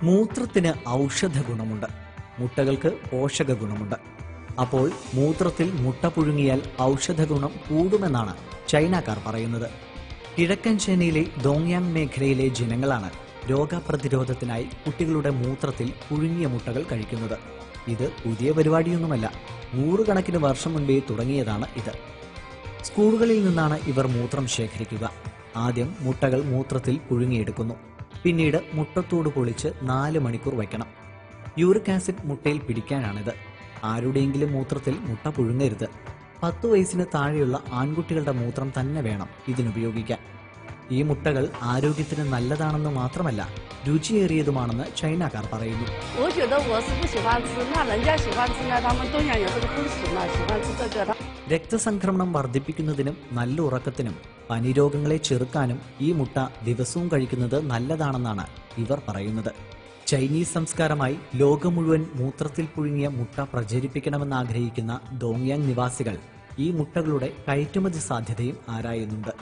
മൂത്രത്തിന് ഔഷധ ഗുണമുണ്ട്, മുട്ടകൾക്ക് പോഷക ഗുണമുണ്ട്. അപ്പോൾ മൂത്രത്തിൽ മുട്ട പുഴുങ്ങിയാൽ ഔഷധ ഗുണം കൂടുമെന്നാണ് ചൈനക്കാർ പറയുന്നത്. കിഴക്കൻ ചൈനയിലെ ദോങ്യാങ് മേഖലയിലെ ജനങ്ങളാണ് രോഗപ്രതിരോധത്തിനായി കുട്ടികളുടെ മൂത്രത്തിൽ പുഴുങ്ങിയ മുട്ടകൾ കഴിക്കുന്നത്. ഇത് പുതിയ പരിപാടിയൊന്നുമല്ല, നൂറുകണക്കിന് വർഷം മുൻപേ തുടങ്ങിയതാണ് ഇത്. സ്കൂളുകളിൽ നിന്നാണ് ഇവർ മൂത്രം ശേഖരിക്കുക. ആദ്യം മുട്ടകൾ മൂത്രത്തിൽ പുഴുങ്ങിയെടുക്കുന്നു. പിന്നീട് മുട്ടത്തോട് പൊളിച്ച് 4 മണിക്കൂർ വയ്ക്കണം. യൂറിക് ആസിഡ് മുട്ടയിൽ പിടിക്കാനാണിത്. ആരുടെയെങ്കിലും മൂത്രത്തിൽ മുട്ട പുഴുങ്ങരുത്. 10 വയസ്സിന് താഴെയുള്ള ആൺകുട്ടികളുടെ മൂത്രം തന്നെ വേണം ഇതിനുപയോഗിക്കാൻ. ഈ മുട്ടകൾ ആരോഗ്യത്തിന് നല്ലതാണെന്ന് മാത്രമല്ല, രുചിയേറിയതുമാണെന്ന് ചൈനക്കാർ പറയുന്നു. രക്തസംക്രമണം വർദ്ധിപ്പിക്കുന്നതിനും നല്ല ഉറക്കത്തിനും പനിരോഗങ്ങളെ ചെറുക്കാനും ഈ മുട്ട ദിവസവും കഴിക്കുന്നത് നല്ലതാണെന്നാണ് ഇവർ പറയുന്നത്. ചൈനീസ് സംസ്കാരമായി ലോകം മുഴുവൻ മൂത്രത്തിൽ പുഴുങ്ങിയ മുട്ട പ്രചരിപ്പിക്കണമെന്നാഗ്രഹിക്കുന്ന ദോങ്യാങ് നിവാസികൾ ഈ മുട്ടകളുടെ കയറ്റുമതി സാധ്യതയും ആരായുന്നുണ്ട്.